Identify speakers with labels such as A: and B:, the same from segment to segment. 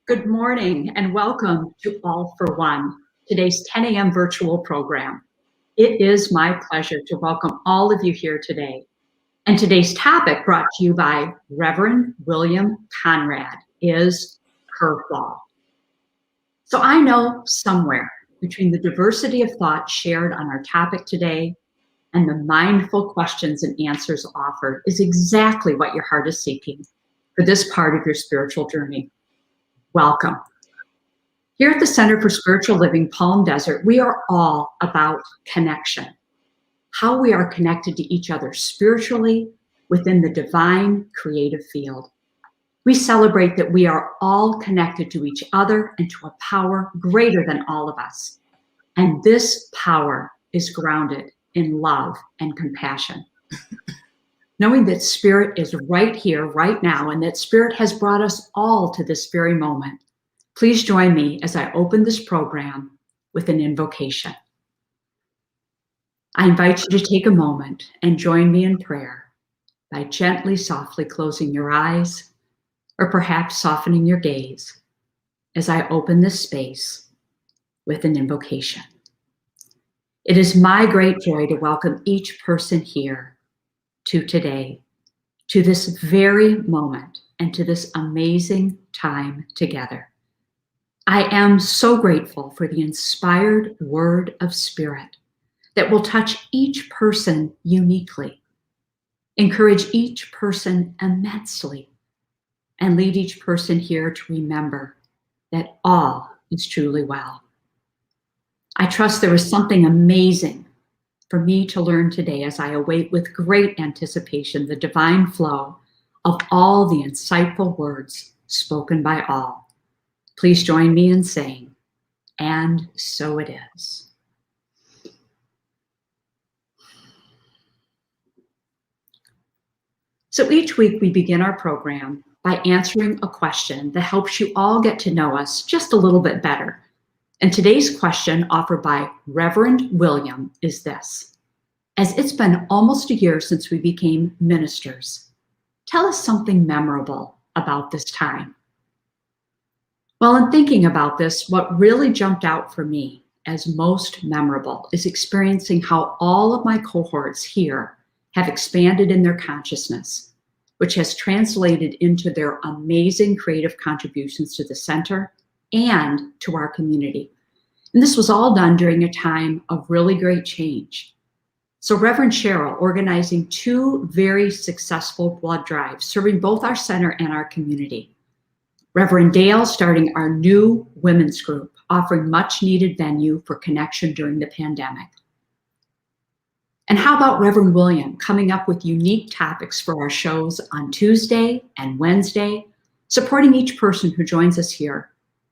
A: Good morning and welcome to All for One, today's 10 a.m. virtual program. It is my pleasure to welcome all of you here today. And today's topic, brought to you by Reverend William Conrad, is Curveball. So I know somewhere between the diversity of thought shared on our topic today and the mindful questions and answers offered is exactly what your heart is seeking for this part of your spiritual journey. Welcome. Here at the Center for Spiritual Living, Palm Desert, we are all about connection, how we are connected to each other spiritually within the divine creative field. We celebrate that we are all connected to each other and to a power greater than all of us. And this power is grounded in love and compassion. Knowing that Spirit is right here, right now, and that Spirit has brought us all to this very moment, please join me as I open this program with an invocation. I invite you to take a moment and join me in prayer by gently, softly closing your eyes, or perhaps softening your gaze as I open this space with an invocation. It is my great joy to welcome each person here to today, to this very moment, and to this amazing time together. I am so grateful for the inspired word of Spirit that will touch each person uniquely, encourage each person immensely, and lead each person here to remember that all is truly well. I trust there is something amazing for me to learn today as I await with great anticipation the divine flow of all the insightful words spoken by all. Please join me in saying, and so it is. So each week we begin our program by answering a question that helps you all get to know us just a little bit better. And today's question, offered by Reverend William, is this: as it's been almost a year since we became ministers, tell us something memorable about this time. Well, in thinking about this, what really jumped out for me as most memorable is experiencing how all of my cohorts here have expanded in their consciousness, which has translated into their amazing creative contributions to the center and to our community. And this was all done during a time of really great change. So Reverend Cheryl organizing 2 very successful blood drives, serving both our center and our community. Reverend Dale starting our new women's group, offering much needed venue for connection during the pandemic. And how about Reverend William coming up with unique topics for our shows on Tuesday and Wednesday, supporting each person who joins us here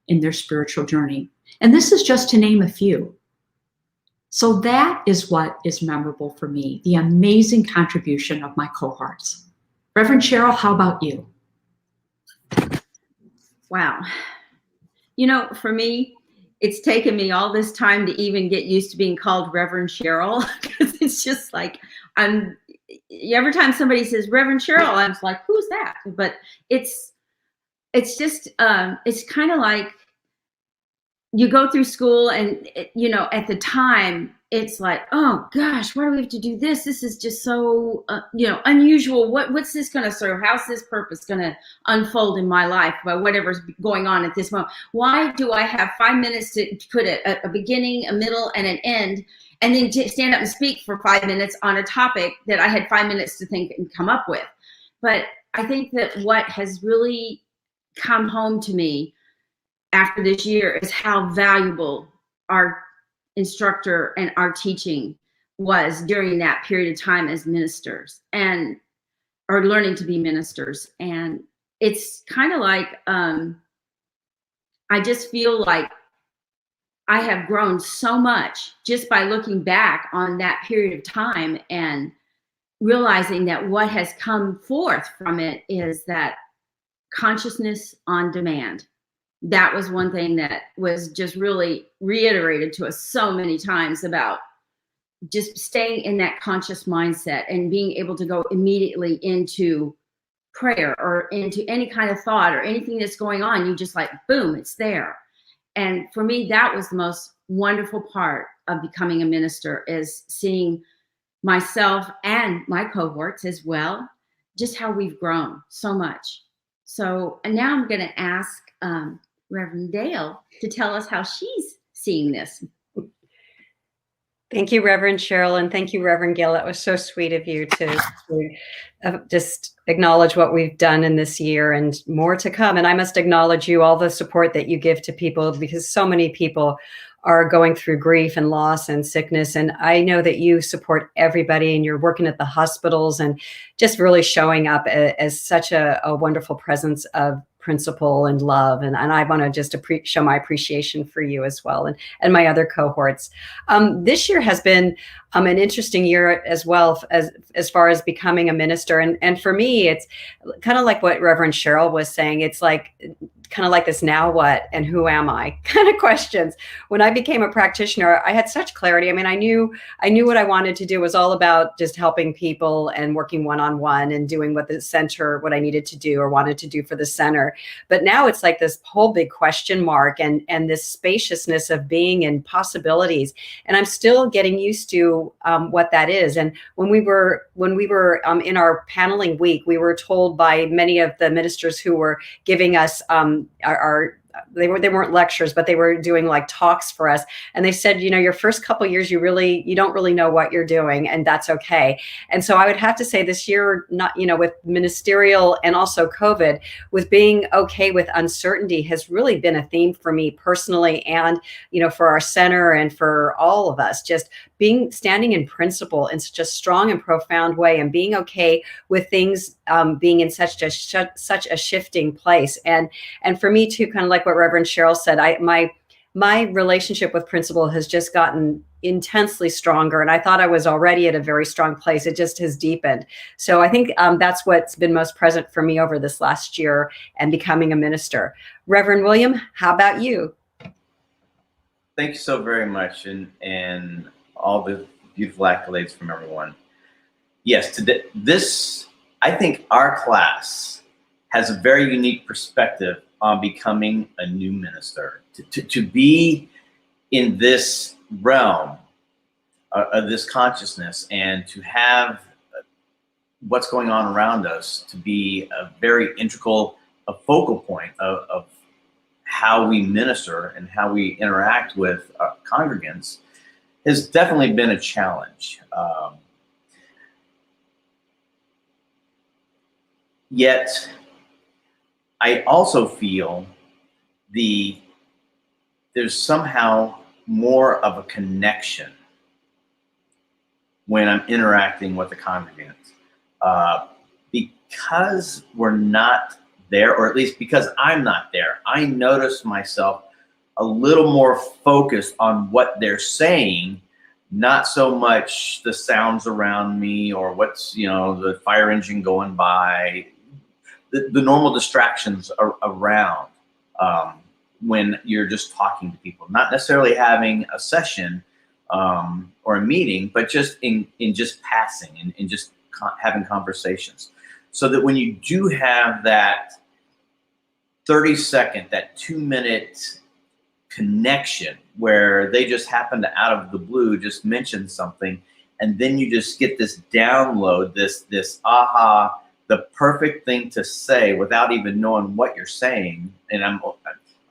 A: in their spiritual journey. And this is just to name a few. So that is what is memorable for me, the amazing contribution of my cohorts. Reverend Cheryl, how about you?
B: Wow. You know, for me, it's taken me all this time to even get used to being called Reverend Cheryl, because it's just like, every time somebody says Reverend Cheryl, I'm just like, who's that? But it's just, it's kind of like, you go through school and, at the time, it's like, oh gosh, why do we have to do this? This is just so, unusual. What's this going to serve? How's this purpose going to unfold in my life by whatever's going on at this moment? Why do I have 5 minutes to put a beginning, a middle, and an end, and then stand up and speak for 5 minutes on a topic that I had 5 minutes to think and come up with? But I think that what has really come home to me after this year is how valuable our instructor and our teaching was during that period of time as ministers or learning to be ministers. And it's kind of like, I just feel like I have grown so much just by looking back on that period of time and realizing that what has come forth from it is that consciousness on demand. That was one thing that was just really reiterated to us so many times about just staying in that conscious mindset and being able to go immediately into prayer or into any kind of thought or anything that's going on, you just like, boom, it's there. And for me, that was the most wonderful part of becoming a minister, is seeing myself and my cohorts as well, just how we've grown so much. So, and now I'm going to ask Reverend Dale to tell us how she's seeing this.
C: Thank you, Reverend Cheryl, and thank you, Reverend Gail. That was so sweet of you to just acknowledge what we've done in this year and more to come. And I must acknowledge you, all the support that you give to people, because so many people are going through grief and loss and sickness. And I know that you support everybody, and you're working at the hospitals and just really showing up as such a wonderful presence of principle and love. And I want to just show my appreciation for you as well, and my other cohorts. This year has been an interesting year as well, as far as becoming a minister. And for me, it's kind of like what Reverend Cheryl was saying. It's like kind of like this now what and who am I kind of questions. When I became a practitioner, I had such clarity. I mean, I knew what I wanted to do was all about just helping people and working one-on-one and doing what I needed to do or wanted to do for the center. But now it's like this whole big question mark and this spaciousness of being in possibilities. And I'm still getting used to what that is. And when we were in our paneling week, we were told by many of the ministers who were giving us they weren't lectures, but they were doing like talks for us. And they said, your first couple of years, you don't really know what you're doing, and that's okay. And so I would have to say this year, not, with ministerial and also COVID, with being okay with uncertainty has really been a theme for me personally, and, for our center and for all of us, just standing in principle in such a strong and profound way, and being okay with things being in such a shifting place. And for me too, kind of like what Reverend Cheryl said, my relationship with principle has just gotten intensely stronger. And I thought I was already at a very strong place. It just has deepened. So I think that's what's been most present for me over this last year and becoming a minister. Reverend William, how about you?
D: Thank you so very much. And all the beautiful accolades from everyone. Yes, today, I think our class has a very unique perspective on becoming a new minister. To be in this realm of this consciousness, and to have what's going on around us to be a very integral, a focal point of how we minister and how we interact with congregants, has definitely been a challenge. Yet, I also feel there's somehow more of a connection when I'm interacting with the congregants, because we're not there, or at least because I'm not there. I notice myself a little more focused on what they're saying, not so much the sounds around me or what's, the fire engine going by, the normal distractions around when you're just talking to people, not necessarily having a session or a meeting, but just in just passing and just having conversations. So that when you do have that 30-second, that 2-minute connection where they just happen to, out of the blue, just mention something, and then you just get this download, this aha, the perfect thing to say without even knowing what you're saying. And I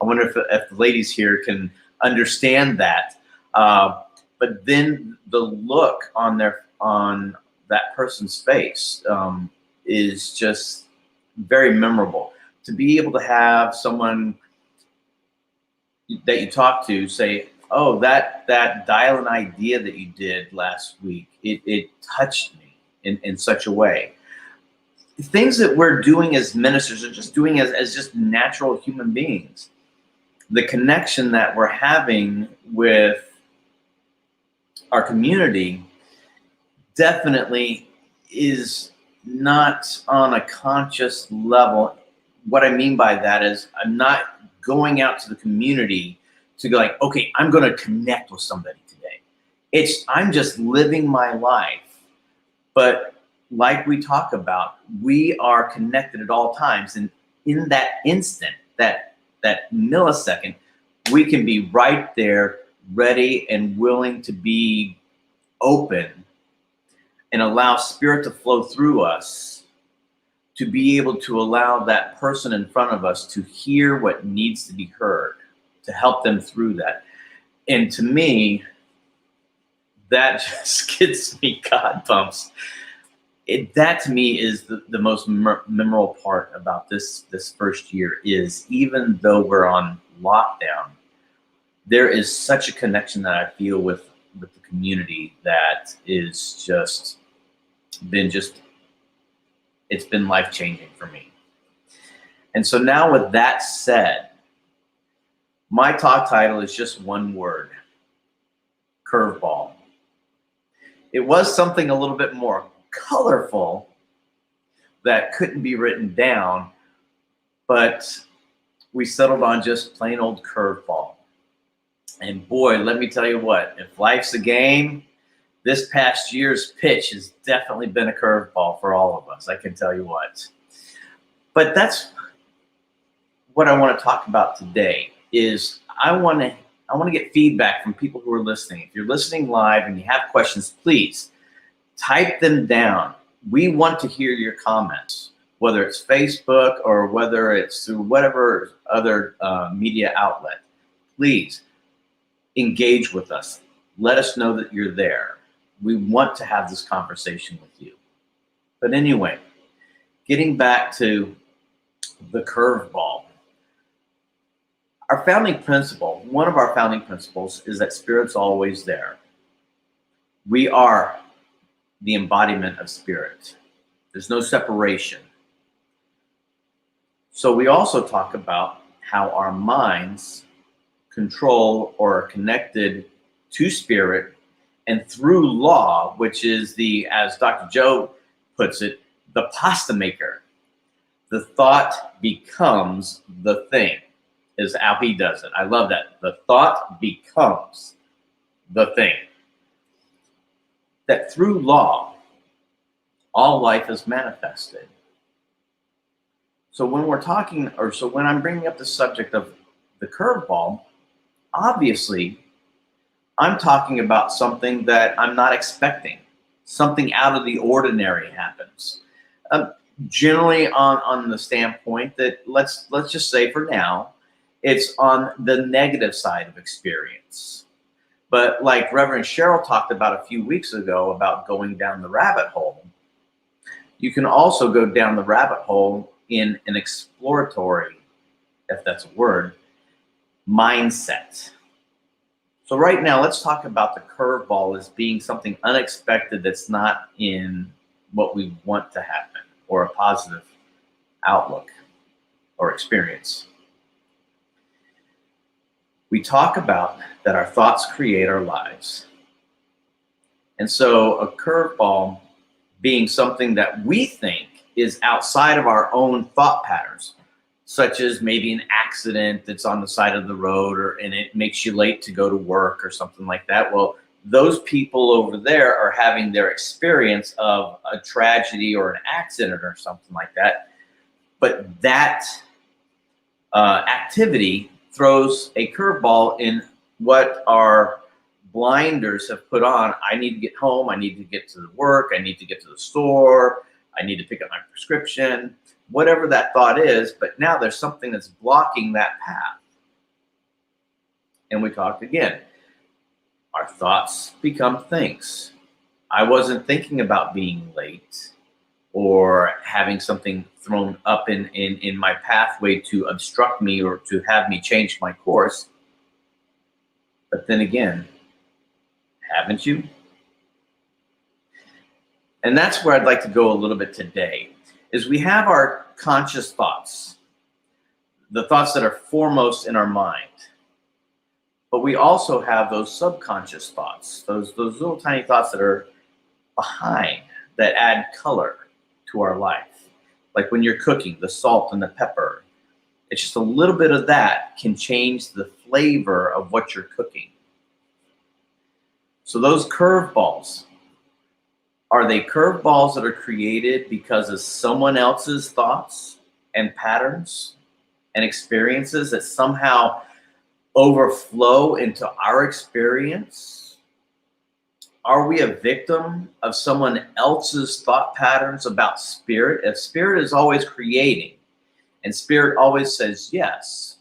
D: wonder if the ladies here can understand that. But then the look on that person's face is just very memorable. To be able to have someone that you talk to say, "Oh, that dial-in idea that you did last week, it touched me in such a way." Things that we're doing as ministers are just doing as just natural human beings. The connection that we're having with our community definitely is not on a conscious level. What I mean by that is I'm not going out to the community to go like, okay, I'm going to connect with somebody today. I'm just living my life. But like we talk about, we are connected at all times. And in that instant, that millisecond, we can be right there, ready and willing to be open and allow spirit to flow through us, to be able to allow that person in front of us to hear what needs to be heard, to help them through that. And to me, that just gets me God bumps. That to me is the most memorable part about this first year, is even though we're on lockdown, there is such a connection that I feel with the community that is it's been life-changing for me. And so now with that said, my talk title is just one word: curveball. It was something a little bit more colorful that couldn't be written down, but we settled on just plain old curveball. And boy, let me tell you what, if life's a game, this past year's pitch has definitely been a curveball for all of us, I can tell you what. But that's what I want to talk about today. Is I want to get feedback from people who are listening. If you're listening live and you have questions, please type them down. We want to hear your comments, whether it's Facebook or whether it's through whatever other media outlet. Please engage with us. Let us know that you're there. We want to have this conversation with you. But anyway, getting back to the curveball. Our founding principle, one of our founding principles, is that Spirit's always there. We are the embodiment of Spirit. There's no separation. So we also talk about how our minds control or are connected to Spirit, and through law, which is as Dr. Joe puts it, the pasta maker. The thought becomes the thing, is how he does it. I love that. The thought becomes the thing. That through law, all life is manifested. So when when I'm bringing up the subject of the curveball, obviously, I'm talking about something that I'm not expecting. Something out of the ordinary happens. Generally on the standpoint that let's just say for now, it's on the negative side of experience. But like Reverend Cheryl talked about a few weeks ago about going down the rabbit hole, you can also go down the rabbit hole in an exploratory, if that's a word, mindset. So right now, let's talk about the curveball as being something unexpected that's not in what we want to happen, or a positive outlook or experience. We talk about that our thoughts create our lives. And so a curveball being something that we think is outside of our own thought patterns, such as maybe an accident that's on the side of the road, and it makes you late to go to work or something like that. Well, those people over there are having their experience of a tragedy or an accident or something like that. But that activity throws a curveball in what our blinders have put on. I need to get home. I need to get to the work. I need to get to the store. I need to pick up my prescription. Whatever that thought is, but now there's something that's blocking that path. And we talked again. Our thoughts become things. I wasn't thinking about being late or having something thrown up in my pathway to obstruct me or to have me change my course. But then again, haven't you? And that's where I'd like to go a little bit today, is we have our conscious thoughts, the thoughts that are foremost in our mind. But we also have those subconscious thoughts, those little tiny thoughts that are behind, that add color to our life. Like when you're cooking, the salt and the pepper. It's just a little bit of that can change the flavor of what you're cooking. So those curveballs Are they curveballs that are created because of someone else's thoughts and patterns and experiences that somehow overflow into our experience? Are we a victim of someone else's thought patterns about spirit? If spirit is always creating and spirit always says yes,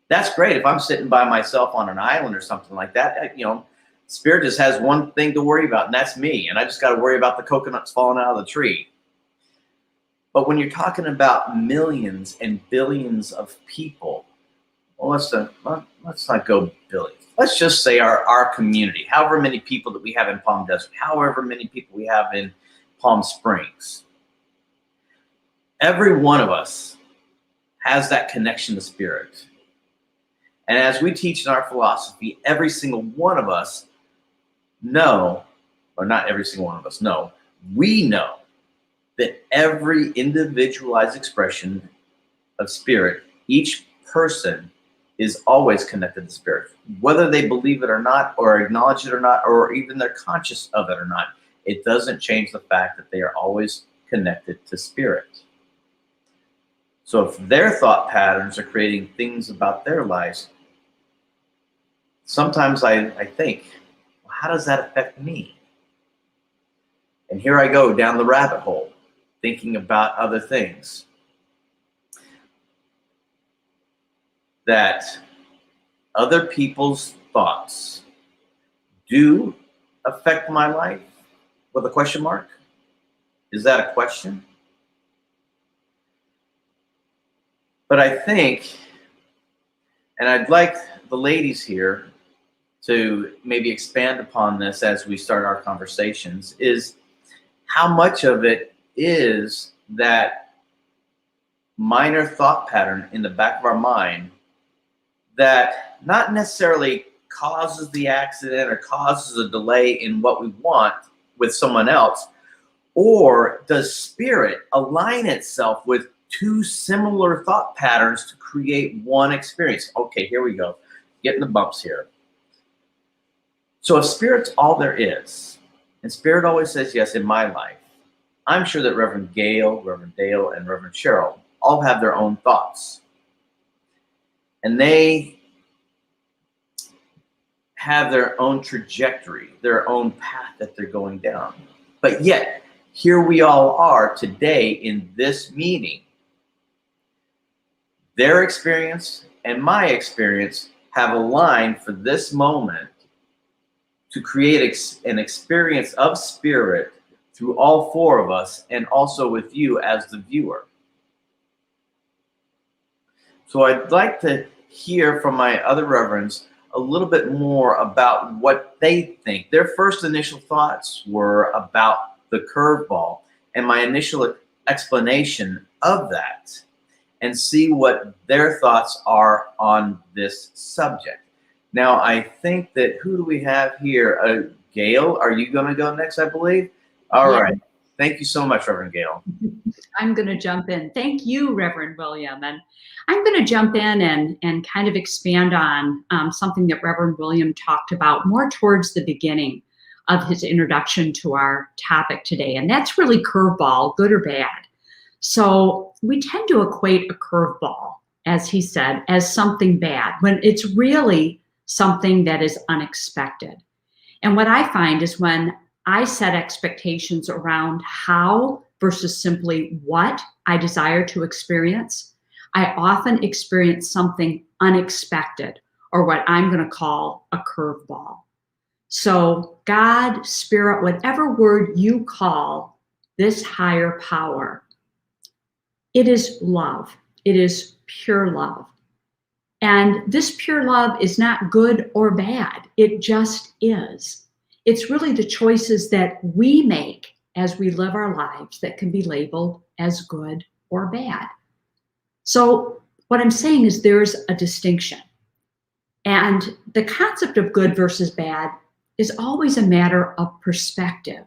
D: that's great. If I'm sitting by myself on an island or something like that, spirit just has one thing to worry about, and that's me. And I just got to worry about the coconuts falling out of the tree. But when you're talking about millions and billions of people, well, let's not go billions. Let's just say our community, however many people that we have in Palm Desert, however many people we have in Palm Springs. Every one of us has that connection to spirit. And as we teach in our philosophy, every single one of us know, or not every single one of us know, we know that every individualized expression of spirit, each person is always connected to spirit. Whether they believe it or not, or acknowledge it or not, or even they're conscious of it or not, it doesn't change the fact that they are always connected to spirit. So if their thought patterns are creating things about their lives, sometimes I think, well, how does that affect me? And here I go down the rabbit hole, thinking about other things that other people's thoughts do affect my life, with a question mark. Is that a question? But I think, and I'd like the ladies here to maybe expand upon this as we start our conversations, is how much of it is that minor thought pattern in the back of our mind that not necessarily causes the accident or causes a delay in what we want with someone else, or does spirit align itself with two similar thought patterns to create one experience? Okay, here we go. Getting the bumps here. So if spirit's all there is, and spirit always says yes in my life, I'm sure that Reverend Gail, Reverend Dale, and Reverend Cheryl all have their own thoughts. And they have their own trajectory, their own path that they're going down. But yet, here we all are today in this meeting. Their experience and my experience have aligned for this moment to create an experience of spirit through all four of us, and also with you as the viewer. So I'd like to hear from my other reverends a little bit more about what they think. Their first initial thoughts were about the curveball, and my initial explanation of that, and see what their thoughts are on this subject. Now, I think that, who do we have here? Gail, are you going to go next, I believe? All right. Thank you so much, Reverend Gail.
A: I'm going to jump in. Thank you, Reverend William. And I'm going to jump in and kind of expand on something that Reverend William talked about more towards the beginning of his introduction to our topic today. And that's really curveball, good or bad. So we tend to equate a curveball, as he said, as something bad, when it's really something that is unexpected. And what I find is when I set expectations around how versus simply what I desire to experience, I often experience something unexpected, or what I'm going to call a curveball. So God, spirit, whatever word you call this higher power, it is love. It is pure love. And this pure love is not good or bad. It just is. It's really the choices that we make as we live our lives that can be labeled as good or bad. So what I'm saying is there's a distinction. And the concept of good versus bad is always a matter of perspective.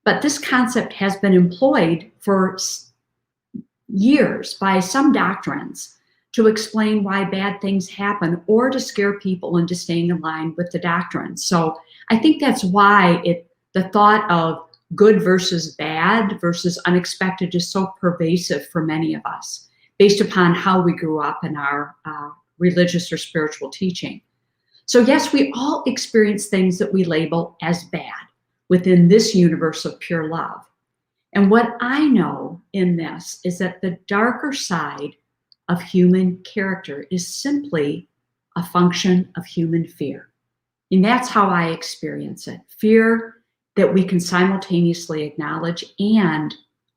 A: But this concept has been employed for years by some doctrines to explain why bad things happen, or to scare people into staying in line with the doctrine. So I think that's why The thought of good versus bad versus unexpected is so pervasive for many of us, based upon how we grew up in our religious or spiritual teaching. So yes, we all experience things that we label as bad within this universe of pure love. And what I know in this is that the darker side of human character is simply a function of human fear. And that's how I experience it. Fear that we can simultaneously acknowledge and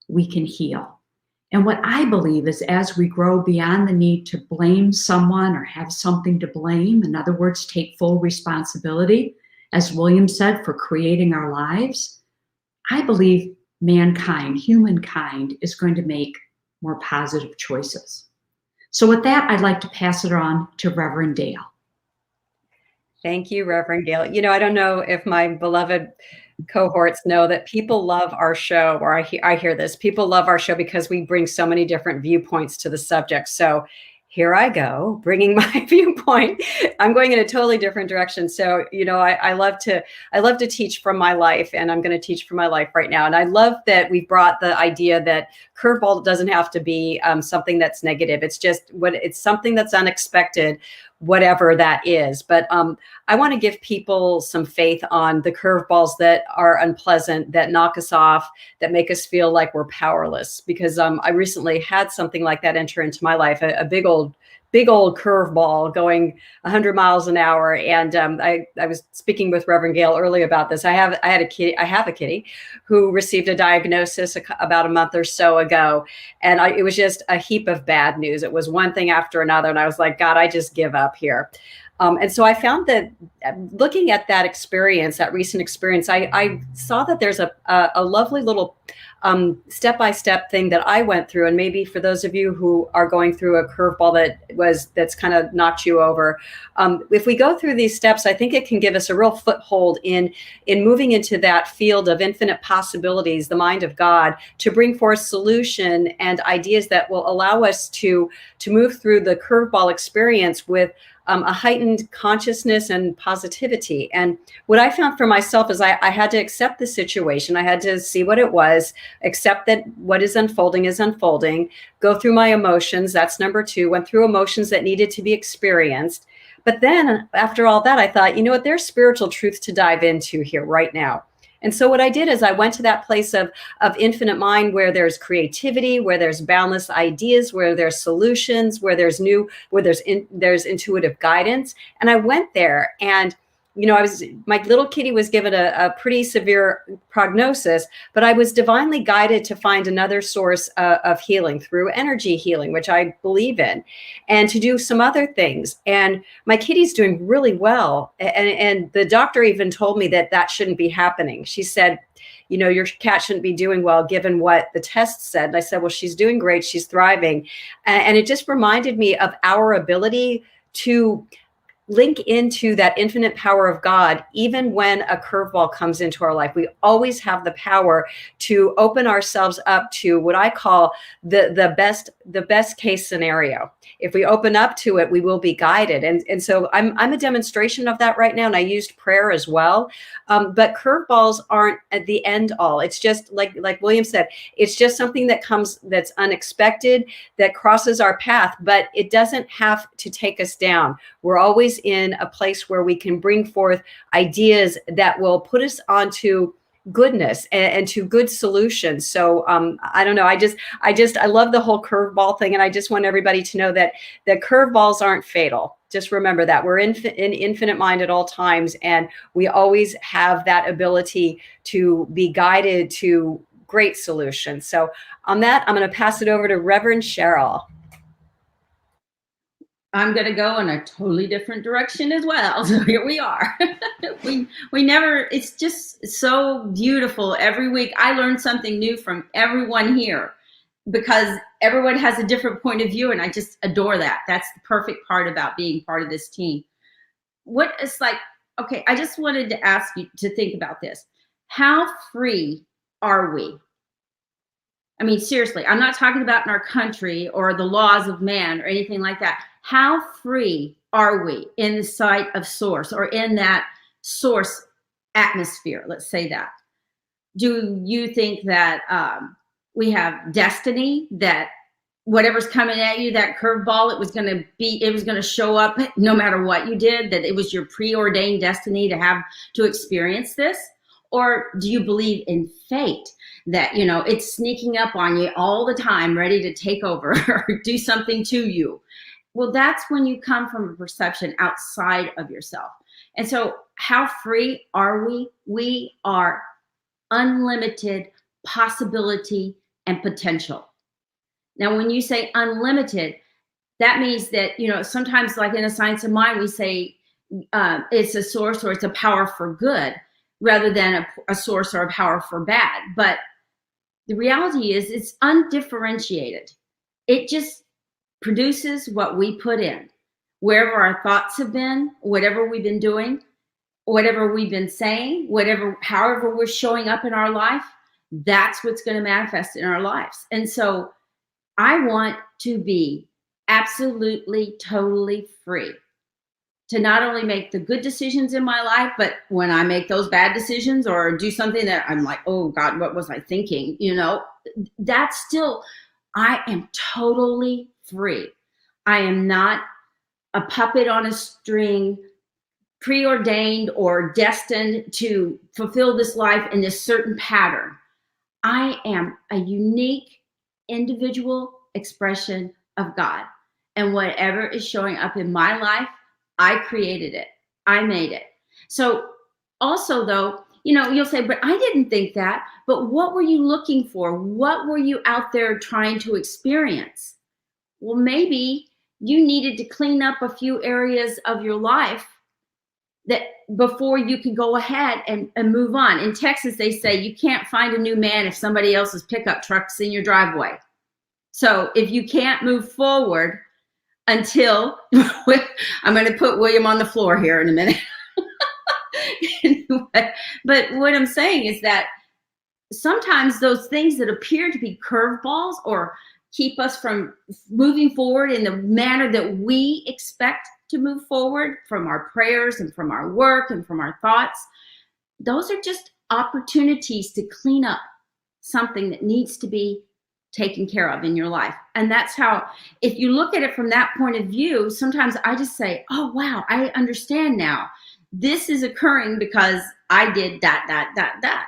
A: we can heal. And what I believe is as we grow beyond the need to blame someone or have something to blame, in other words, take full responsibility, as William said, for creating our lives, I believe mankind, humankind, is going to make more positive choices. So with that, I'd like to pass it on to Reverend Dale.
C: Thank you, Reverend Gail. You know, I don't know if my beloved cohorts know that people love our show, or I hear this, people love our show because we bring so many different viewpoints to the subject. So here I go, bringing my viewpoint. I'm going in a totally different direction. So, you know, I love to teach from my life, and I'm going to teach from my life right now. And I love that we brought the idea that curveball doesn't have to be something that's negative. It's something that's unexpected, whatever that is. But I want to give people some faith on the curveballs that are unpleasant, that knock us off, that make us feel like we're powerless. Because I recently had something like that enter into my life, a big old curveball going 100 miles an hour. And I was speaking with Reverend Gail earlier about this. I have a kitty who received a diagnosis about a month or so ago. And it was just a heap of bad news. It was one thing after another. And I was like, God, I just give up here. And so I found that looking at that experience, that recent experience, I saw that there's a lovely little step-by-step thing that I went through. And maybe for those of you who are going through a curveball that's kind of knocked you over, if we go through these steps, I think it can give us a real foothold in moving into that field of infinite possibilities, the mind of God, to bring forth solution and ideas that will allow us to move through the curveball experience with a heightened consciousness and positivity. And what I found for myself is I had to accept the situation. I had to see what it was, accept that what is unfolding, go through my emotions. That's number 2, went through emotions that needed to be experienced. But then after all that, I thought, you know what, there's spiritual truth to dive into here right now. And so what I did is I went to that place of infinite mind where there's creativity, where there's boundless ideas, where there's solutions, where there's there's intuitive guidance. And I went there, and you know, my little kitty was given a pretty severe prognosis, but I was divinely guided to find another source of healing through energy healing, which I believe in, and to do some other things. And my kitty's doing really well. And the doctor even told me that shouldn't be happening. She said, you know, your cat shouldn't be doing well given what the test said. And I said, well, she's doing great. She's thriving. And it just reminded me of our ability to link into that infinite power of God. Even when a curveball comes into our life, we always have the power to open ourselves up to what I call the best case scenario. If we open up to it, we will be guided. And so I'm a demonstration of that right now. And I used prayer as well. But curveballs aren't at the end all. It's just like William said, it's just something that comes that's unexpected, that crosses our path, but it doesn't have to take us down. We're always in a place where we can bring forth ideas that will put us onto goodness and to good solutions. So I don't know. I love the whole curveball thing. And I just want everybody to know that curveballs aren't fatal. Just remember that we're in infinite mind at all times. And we always have that ability to be guided to great solutions. So on that, I'm going to pass it over to Reverend Cheryl.
B: I'm going to go in a totally different direction as well. So here we are. we never, it's just so beautiful. Every week I learn something new from everyone here because everyone has a different point of view. And I just adore that. That's the perfect part about being part of this team. What it's like, okay, I just wanted to ask you to think about this. How free are we? I mean, seriously, I'm not talking about in our country or the laws of man or anything like that. How free are we in the sight of source or in that source atmosphere? Let's say that. Do you think that we have destiny, that whatever's coming at you, that curveball, it was going to show up no matter what you did, that it was your preordained destiny to experience this? Or do you believe in fate, that, it's sneaking up on you all the time, ready to take over or do something to you? Well, that's when you come from a perception outside of yourself. And so how free are we? We are unlimited possibility and potential. Now, when you say unlimited, that means that, sometimes like in the science of mind, we say it's a source or it's a power for good rather than a source or a power for bad. But the reality is it's undifferentiated. It just produces what we put in. Wherever our thoughts have been, whatever we've been doing, whatever we've been saying, however we're showing up in our life, that's what's going to manifest in our lives. And so I want to be absolutely, totally free to not only make the good decisions in my life, but when I make those bad decisions or do something that I'm like, oh God, what was I thinking? That's still, I am totally free. I am not a puppet on a string, preordained or destined to fulfill this life in this certain pattern. I am a unique individual expression of God. And whatever is showing up in my life, I created it. I made it. So also though, you'll say, but I didn't think that. But what were you looking for? What were you out there trying to experience? Well, maybe you needed to clean up a few areas of your life that before you can go ahead and move on. In Texas, they say you can't find a new man if somebody else's pickup truck's in your driveway. So if you can't move forward until, I'm going to put William on the floor here in a minute. But what I'm saying is that sometimes those things that appear to be curveballs or keep us from moving forward in the manner that we expect to move forward from our prayers and from our work and from our thoughts, those are just opportunities to clean up something that needs to be taken care of in your life. And that's how, if you look at it from that point of view, sometimes I just say, oh, wow, I understand now. This is occurring because I did that.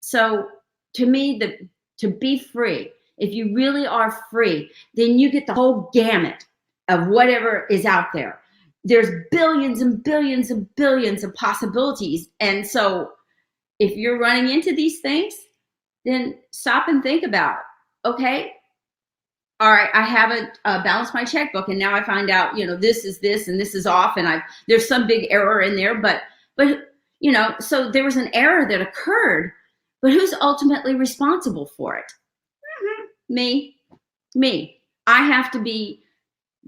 B: So to me, to be free, if you really are free, then you get the whole gamut of whatever is out there. There's billions and billions and billions of possibilities. And so if you're running into these things, then stop and think about, okay, all right, I haven't balanced my checkbook, and now I find out, this is this and this is off, and there's some big error in there, but so there was an error that occurred, but who's ultimately responsible for it? Me. I have to be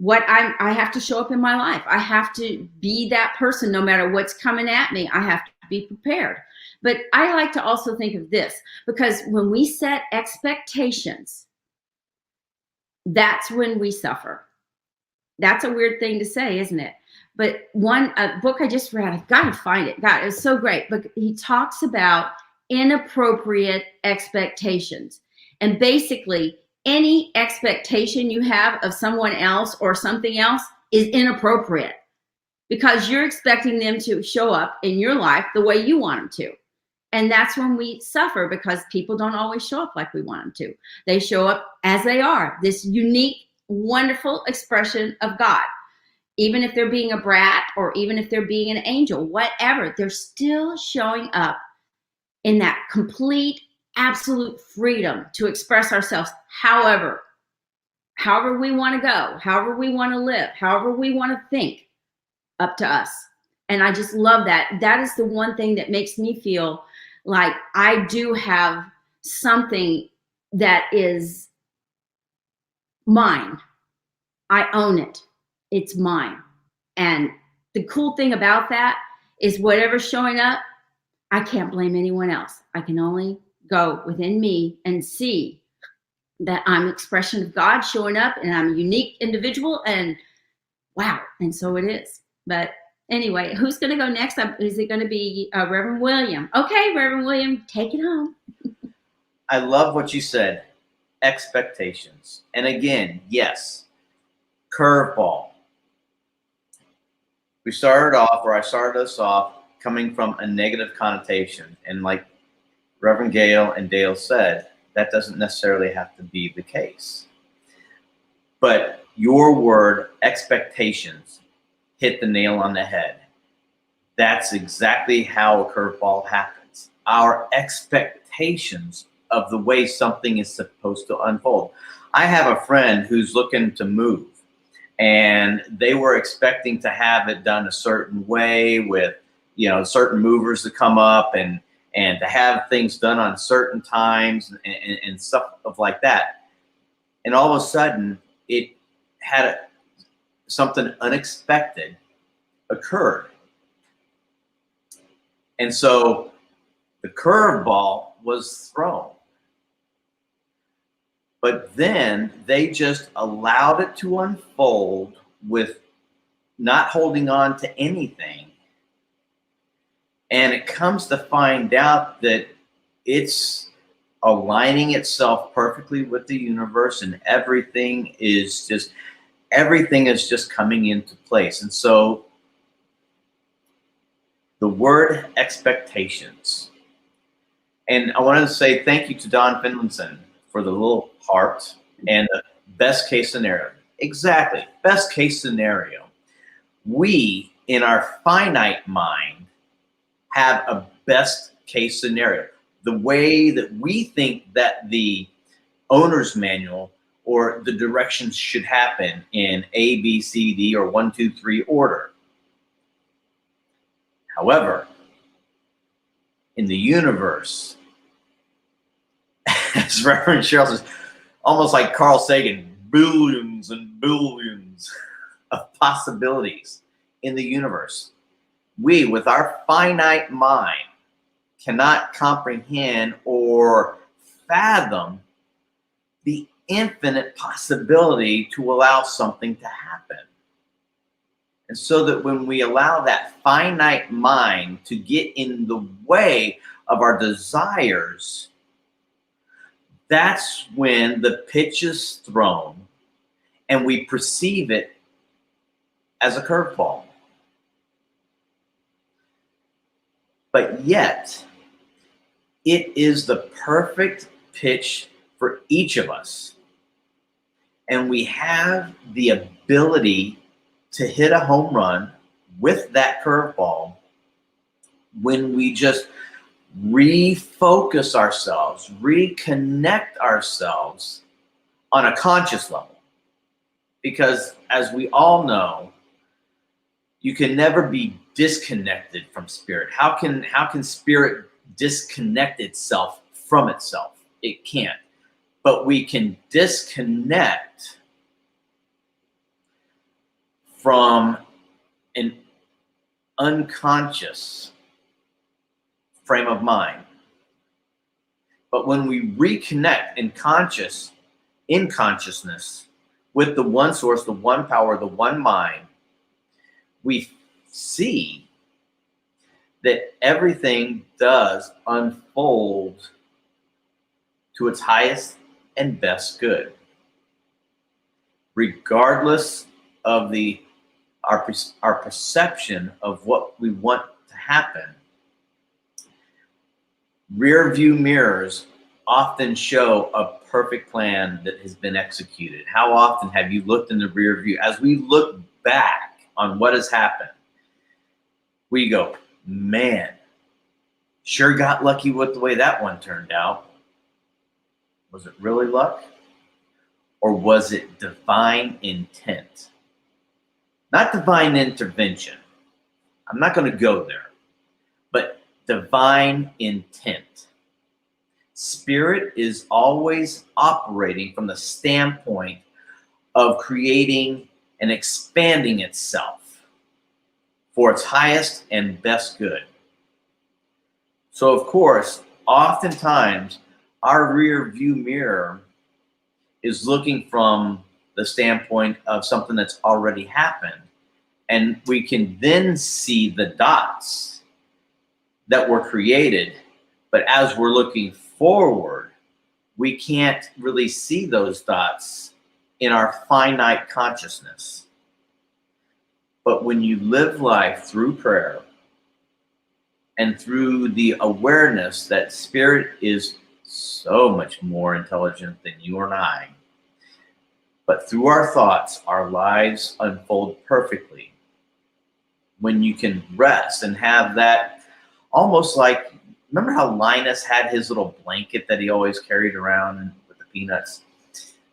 B: I have to show up in my life. I have to be that person no matter what's coming at me. I have to be prepared. But I like to also think of this, because when we set expectations, that's when we suffer. That's a weird thing to say, isn't it? But a book I just read, I've got to find it. God, it was so great. But he talks about inappropriate expectations. And basically, any expectation you have of someone else or something else is inappropriate, because you're expecting them to show up in your life the way you want them to. And that's when we suffer, because people don't always show up like we want them to. They show up as they are, this unique, wonderful expression of God. Even if they're being a brat, or even if they're being an angel, whatever, they're still showing up in that complete, absolute freedom to express ourselves however we want to go, however we want to live, however we want to think, up to us. And I just love that. That is the one thing that makes me feel like I do have something that is mine. I own it. It's mine. And the cool thing about that is whatever's showing up, I can't blame anyone else. I can only go within me and see that I'm an expression of God showing up, and I'm a unique individual, and wow. And so it is. But anyway, who's going to go next? Is it going to be Reverend William? Okay, Reverend William, take it home.
D: I love what you said, expectations. And again, yes, curveball. I started us off coming from a negative connotation. And like Reverend Gail and Dale said, that doesn't necessarily have to be the case. But your word, expectations, hit the nail on the head. That's exactly how a curveball happens. Our expectations of the way something is supposed to unfold. I have a friend who's looking to move, and they were expecting to have it done a certain way with, certain movers to come up and to have things done on certain times and stuff like that. And all of a sudden, it had something unexpected occurred. And so the curveball was thrown. But then they just allowed it to unfold with not holding on to anything. And it comes to find out that it's aligning itself perfectly with the universe, and everything is just coming into place. And so the word expectations. And I wanted to say thank you to Don Finlinson for the little heart and the best case scenario. Exactly, best case scenario. We, in our finite mind, have a best case scenario. The way that we think that the owner's manual or the directions should happen in A, B, C, D, or 1, 2, 3 order. However, in the universe, as Reverend Cheryl says, almost like Carl Sagan, billions and billions of possibilities in the universe. We, with our finite mind, cannot comprehend or fathom the infinite possibility to allow something to happen. And so that when we allow that finite mind to get in the way of our desires, that's when the pitch is thrown and we perceive it as a curveball. But yet, it is the perfect pitch for each of us. And we have the ability to hit a home run with that curveball when we just refocus ourselves, reconnect ourselves on a conscious level. Because as we all know, you can never be disconnected from spirit. How can spirit disconnect itself from itself? It can't. But we can disconnect from an unconscious frame of mind. But when we reconnect in consciousness with the one source, the one power, the one mind, we see that everything does unfold to its highest and best good, regardless of our perception of what we want to happen. Rear view mirrors often show a perfect plan that has been executed. How often have you looked in the rear view? As we look back on what has happened, we go, man, sure got lucky with the way that one turned out. Was it really luck? Or was it divine intent? Not divine intervention. I'm not going to go there. But divine intent. Spirit is always operating from the standpoint of creating and expanding itself for its highest and best good. So, of course, oftentimes our rear view mirror is looking from the standpoint of something that's already happened. And we can then see the dots that were created. But as we're looking forward, we can't really see those dots in our finite consciousness. But when you live life through prayer and through the awareness that spirit is so much more intelligent than you and I, but through our thoughts, our lives unfold perfectly. When you can rest and have that, almost like, remember how Linus had his little blanket that he always carried around with the peanuts?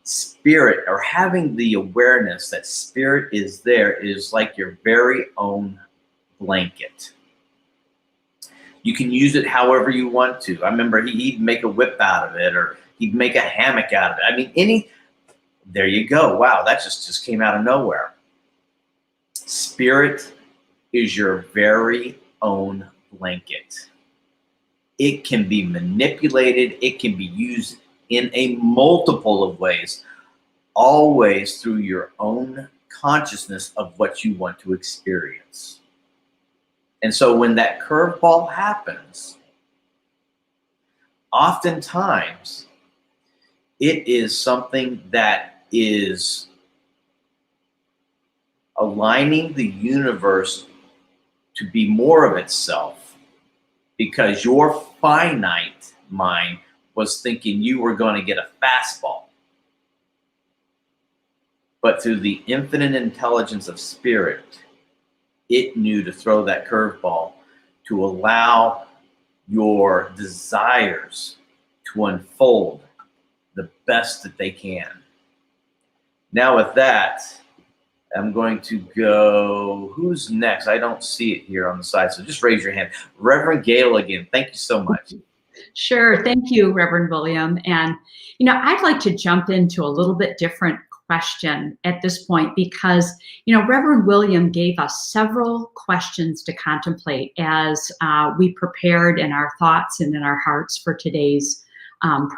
D: Spirit, or having the awareness that spirit is there, is like your very own blanket. You can use it however you want to. I remember he'd make a whip out of it, or he'd make a hammock out of it. I mean, there you go. Wow, that just came out of nowhere. Spirit is your very own blanket. It can be manipulated. It can be used in a multiple of ways, always through your own consciousness of what you want to experience. And so when that curveball happens, oftentimes it is something that is aligning the universe to be more of itself, because your finite mind was thinking you were going to get a fastball. But through the infinite intelligence of spirit, it knew to throw that curveball to allow your desires to unfold the best that they can. Now with that, I'm going to go, who's next? I don't see it here on the side, so just raise your hand. Reverend Gail again, thank you so much.
A: Sure. Thank you, Reverend William. And, I'd like to jump into a little bit different question at this point, because, Reverend William gave us several questions to contemplate as we prepared in our thoughts and in our hearts for today's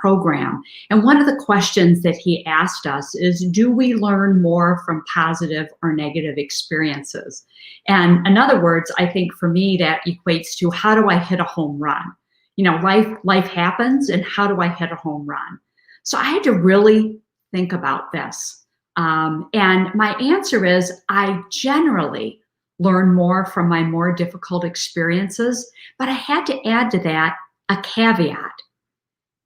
A: program. And one of the questions that he asked us is, do we learn more from positive or negative experiences? And in other words, I think for me that equates to, how do I hit a home run? Life happens, and how do I hit a home run? So I had to really think about this. And my answer is, I generally learn more from my more difficult experiences, but I had to add to that a caveat.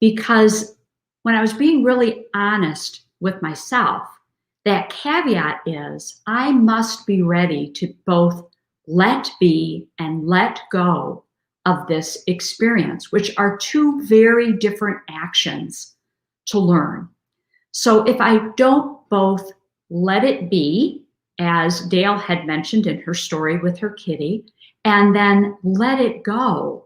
A: Because when I was being really honest with myself, that caveat is, I must be ready to both let be and let go of this experience, which are two very different actions to learn. So if I don't both let it be, as Dale had mentioned in her story with her kitty, and then let it go,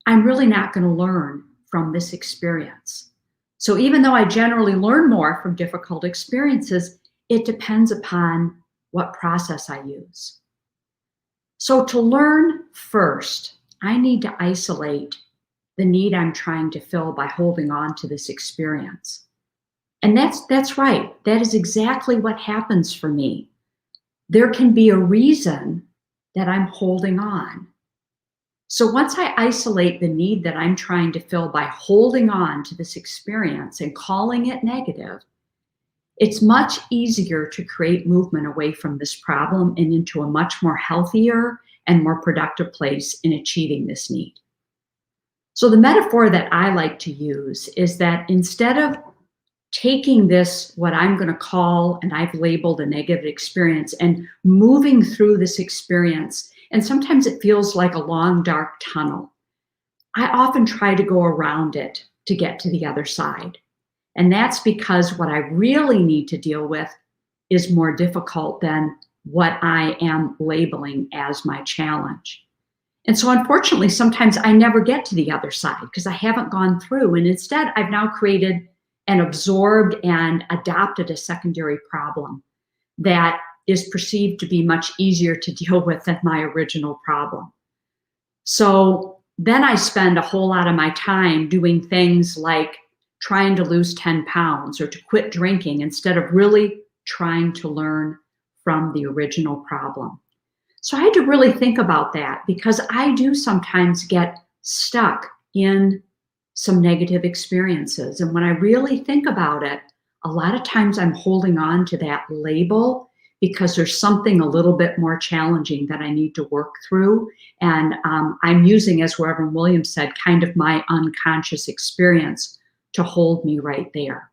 A: I'm really not going to learn from this experience. So even though I generally learn more from difficult experiences, it depends upon what process I use. So to learn first, I need to isolate the need I'm trying to fill by holding on to this experience. And that's right. That is exactly what happens for me. There can be a reason that I'm holding on. So once I isolate the need that I'm trying to fill by holding on to this experience and calling it negative, it's much easier to create movement away from this problem and into a much more healthier and more productive place in achieving this need. So the metaphor that I like to use is that instead of taking this, what I'm going to call, and I've labeled a negative experience, and moving through this experience, and sometimes it feels like a long, dark tunnel, I often try to go around it to get to the other side. And that's because what I really need to deal with is more difficult than what I am labeling as my challenge. And so unfortunately, sometimes I never get to the other side because I haven't gone through. And instead, I've now created and absorbed and adopted a secondary problem that is perceived to be much easier to deal with than my original problem. So then I spend a whole lot of my time doing things like trying to lose 10 pounds or to quit drinking instead of really trying to learn from the original problem. So I had to really think about that, because I do sometimes get stuck in some negative experiences. And when I really think about it, a lot of times I'm holding on to that label because there's something a little bit more challenging that I need to work through. And I'm using, as Reverend Williams said, kind of my unconscious experience to hold me right there.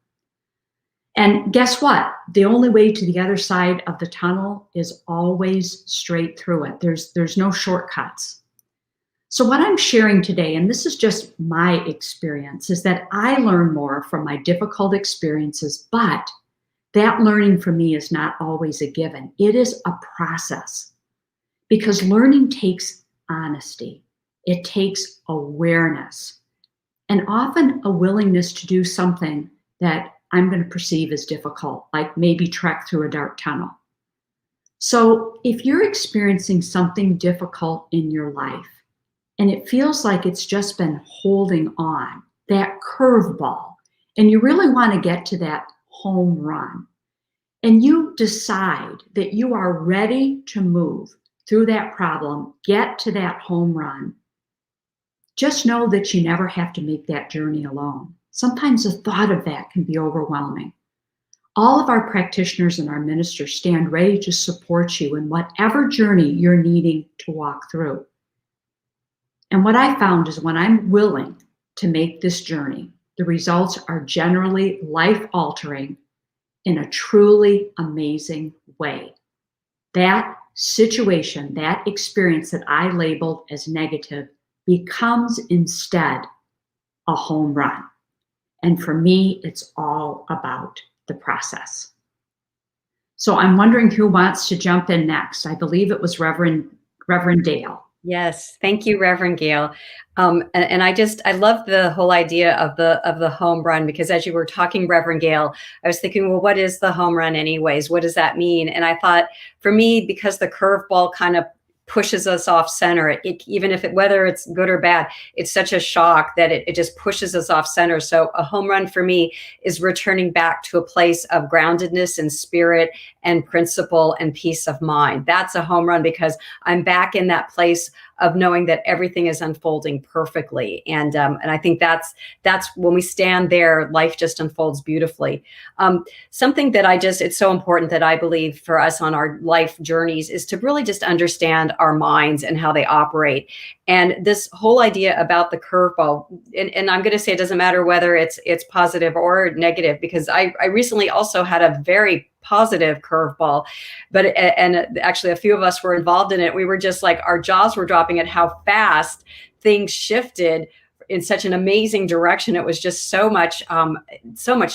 A: And guess what? The only way to the other side of the tunnel is always straight through it. There's no shortcuts. So what I'm sharing today, and this is just my experience, is that I learn more from my difficult experiences, but that learning for me is not always a given. It is a process, because learning takes honesty. It takes awareness, and often a willingness to do something that I'm going to perceive as difficult, like maybe trek through a dark tunnel. So if you're experiencing something difficult in your life, and it feels like it's just been holding on, that curveball, and you really want to get to that home run, and you decide that you are ready to move through that problem, get to that home run, just know that you never have to make that journey alone. Sometimes the thought of that can be overwhelming. All of our practitioners and our ministers stand ready to support you in whatever journey you're needing to walk through. And what I found is when I'm willing to make this journey, the results are generally life-altering in a truly amazing way. That situation, that experience that I labeled as negative, becomes instead a home run. And for me, it's all about the process. So I'm wondering who wants to jump in next. I believe it was Reverend Dale.
C: Yes, thank you, Reverend Gail. And I love the whole idea of the home run, because as you were talking, Reverend Gail, I was thinking, well, what is the home run anyways? What does that mean? And I thought, for me, because the curveball kind of pushes us off center, even if whether it's good or bad, it's such a shock that it just pushes us off center. So a home run for me is returning back to a place of groundedness and spirit and principle and peace of mind. That's a home run, because I'm back in that place of knowing that everything is unfolding perfectly. And I think that's when we stand there, life just unfolds beautifully. Something that it's so important that I believe for us on our life journeys is to really just understand our minds and how they operate. And this whole idea about the curveball, and I'm going to say it doesn't matter whether it's positive or negative, because I recently also had a very positive curveball, and actually a few of us were involved in it. We were just like, our jaws were dropping at how fast things shifted in such an amazing direction. It was just so much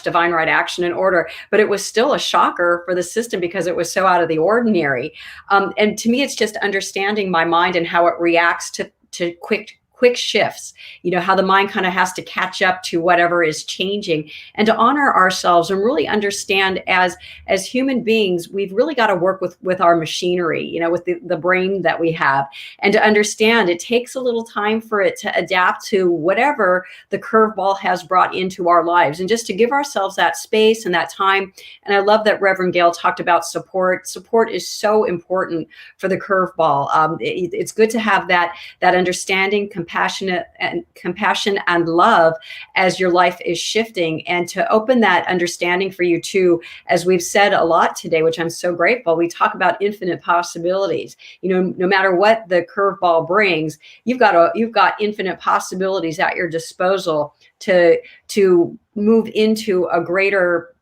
C: divine right action and order, but it was still a shocker for the system because it was so out of the ordinary. And to me, it's just understanding my mind and how it reacts to quick shifts, how the mind kind of has to catch up to whatever is changing, and to honor ourselves and really understand as human beings, we've really got to work with our machinery, with the brain that we have, and to understand it takes a little time for it to adapt to whatever the curveball has brought into our lives, and just to give ourselves that space and that time. And I love that Reverend Gail talked about support. Support is so important for the curveball. It's good to have that understanding, compassion and love as your life is shifting, and to open that understanding for you too. As we've said a lot today, which I'm so grateful, we talk about infinite possibilities. No matter what the curveball brings, you've got infinite possibilities at your disposal to move into a greater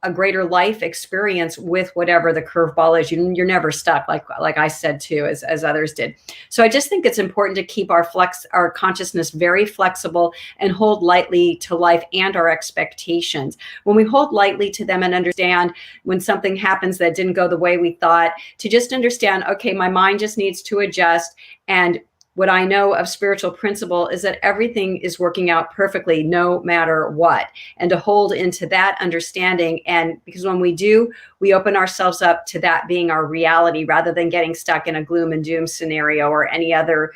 C: life experience with whatever the curveball is. You're never stuck, like I said too, as others did. So I just think it's important to keep our consciousness very flexible and hold lightly to life and our expectations. When we hold lightly to them and understand when something happens that didn't go the way we thought, to just understand, okay, my mind just needs to adjust. And what I know of spiritual principle is that everything is working out perfectly no matter what, and to hold into that understanding. And because when we do, we open ourselves up to that being our reality, rather than getting stuck in a gloom and doom scenario or any other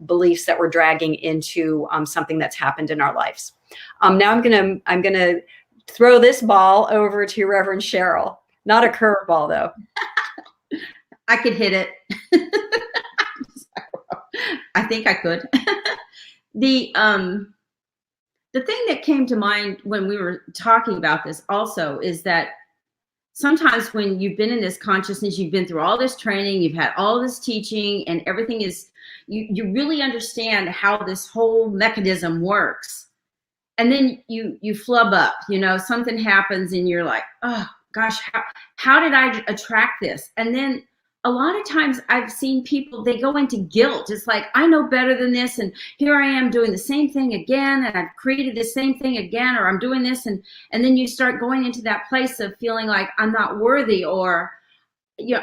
C: beliefs that we're dragging into something that's happened in our lives. Now I'm gonna throw this ball over to Reverend Cheryl. Not a curveball though.
B: I could hit it. I think I could. the thing that came to mind when we were talking about this also is that sometimes when you've been in this consciousness, you've been through all this training, you've had all this teaching, and everything is, you really understand how this whole mechanism works. And then you flub up, something happens and you're like, oh gosh, how did I attract this? And then a lot of times I've seen people, they go into guilt. It's like, I know better than this, and here I am doing the same thing again, and I've created the same thing again, or I'm doing this, and then you start going into that place of feeling like I'm not worthy, or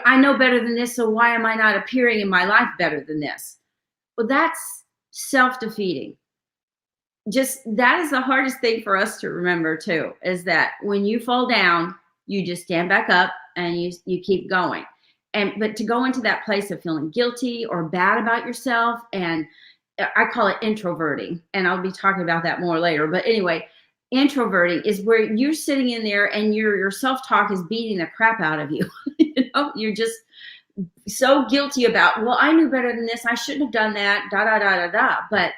B: I know better than this, so why am I not appearing in my life better than this? Well, that's self-defeating. Just that is the hardest thing for us to remember too, is that when you fall down, you just stand back up and you keep going. But to go into that place of feeling guilty or bad about yourself, and I call it introverting, and I'll be talking about that more later. But anyway, introverting is where you're sitting in there and your self-talk is beating the crap out of you. You're just so guilty about, well, I knew better than this. I shouldn't have done that, da, da, da, da, da. But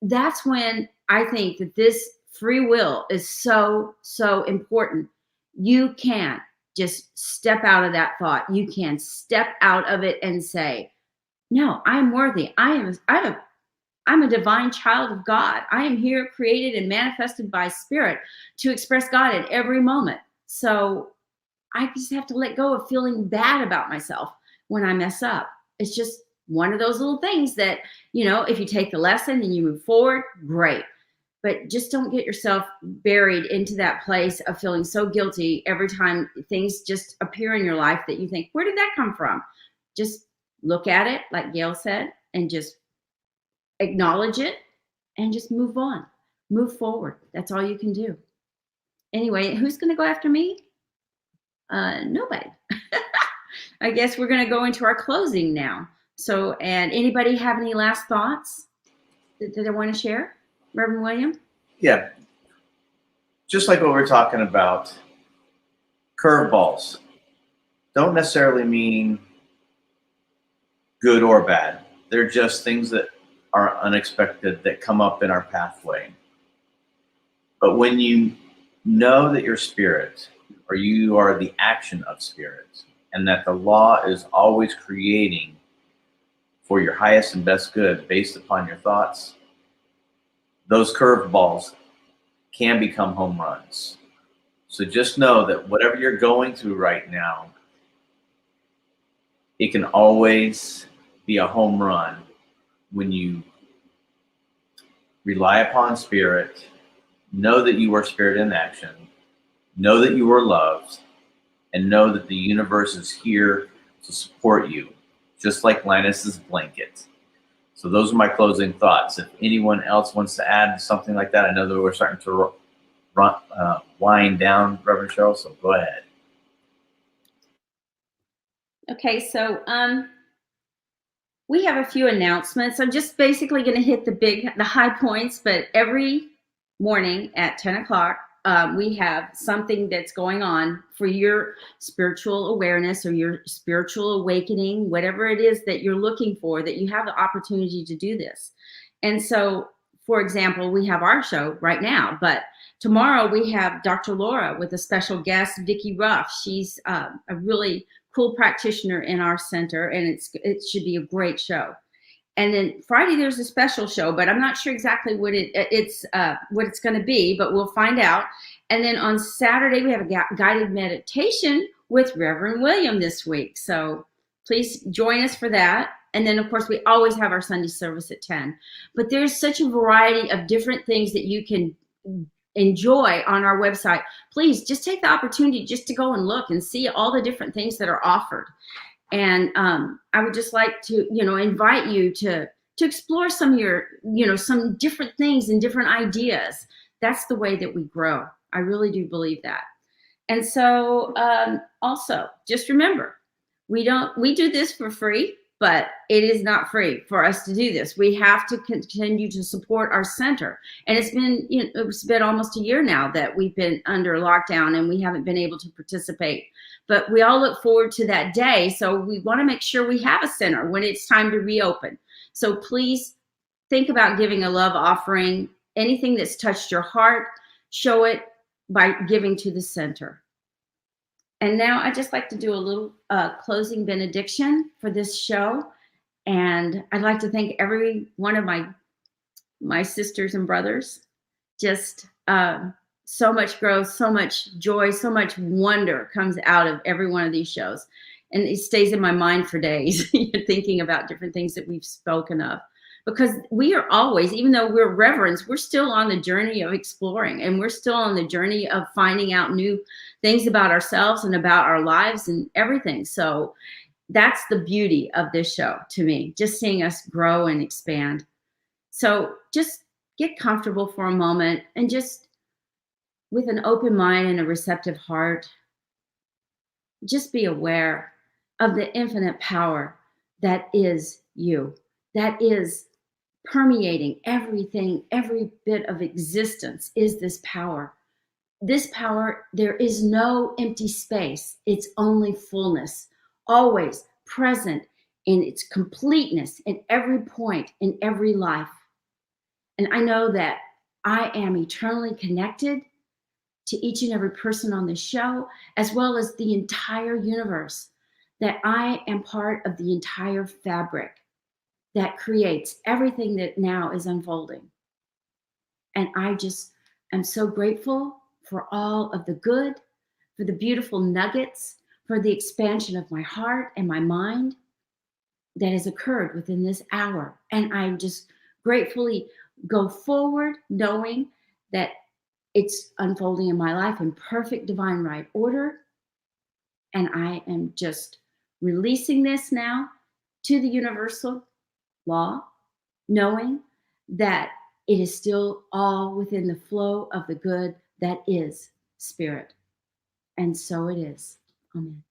B: that's when I think that this free will is so, so important. You can just step out of that thought. You can step out of it and say, no, I'm worthy. I'm a divine child of God. I am here created and manifested by spirit to express God at every moment. So I just have to let go of feeling bad about myself when I mess up. It's just one of those little things that, if you take the lesson and you move forward, great. But just don't get yourself buried into that place of feeling so guilty every time things just appear in your life that you think, where did that come from? Just look at it, like Gail said, and just acknowledge it and just move on, move forward. That's all you can do. Anyway, who's going to go after me? Nobody. I guess we're going to go into our closing now. So, and anybody have any last thoughts that they want to share? Reverend William?
D: Yeah. Just like what we're talking about, curveballs don't necessarily mean good or bad. They're just things that are unexpected that come up in our pathway. But when you know that you're spirit, or you are the action of spirit, and that the law is always creating for your highest and best good based upon your thoughts, those curveballs can become home runs. So just know that whatever you're going through right now, it can always be a home run when you rely upon spirit, know that you are spirit in action, know that you are loved, and know that the universe is here to support you, just like Linus's blanket. So those are my closing thoughts. If anyone else wants to add something like that, I know that we're starting to wind down, Reverend Cheryl, so go ahead.
B: Okay, so we have a few announcements. I'm just basically going to hit the high points, but every morning at 10 o'clock, we have something that's going on for your spiritual awareness or your spiritual awakening, whatever it is that you're looking for, that you have the opportunity to do this. And so, for example, we have our show right now, but tomorrow we have Dr. Laura with a special guest, Vicki Ruff. She's a really cool practitioner in our center, and it should be a great show. And then Friday there's a special show, but I'm not sure exactly what it's going to be, but we'll find out. And then on Saturday we have a guided meditation with Reverend William this week. So please join us for that. And then of course we always have our Sunday service at 10. But there's such a variety of different things that you can enjoy on our website. Please just take the opportunity just to go and look and see all the different things that are offered. And I would just like to, invite you to explore some of your, some different things and different ideas. That's the way that we grow. I really do believe that. And so also just remember, we do this for free, but it is not free for us to do this. We have to continue to support our center. And it's been almost a year now that we've been under lockdown and we haven't been able to participate. But we all look forward to that day. So we want to make sure we have a center when it's time to reopen. So please think about giving a love offering anything that's touched your heart, show it by giving to the center. And now I'd just like to do a little closing benediction for this show. And I'd like to thank every one of my sisters and brothers. Just so much growth, so much joy, so much wonder comes out of every one of these shows. And it stays in my mind for days, thinking about different things that we've spoken of. Because we are always, even though we're reverends, we're still on the journey of exploring, and we're still on the journey of finding out new things about ourselves and about our lives and everything. So that's the beauty of this show to me, just seeing us grow and expand. So just get comfortable for a moment and just with an open mind and a receptive heart, just be aware of the infinite power that is you, that is permeating everything, every bit of existence is this power. This power, there is no empty space. It's only fullness, always present in its completeness in every point, in every life. And I know that I am eternally connected to each and every person on this show, as well as the entire universe, that I am part of the entire fabric that creates everything that now is unfolding. And I just am so grateful for all of the good, for the beautiful nuggets, for the expansion of my heart and my mind that has occurred within this hour. And I just gratefully go forward knowing that it's unfolding in my life in perfect divine right order. And I am just releasing this now to the universal law, knowing that it is still all within the flow of the good that is spirit. And so it is. Amen.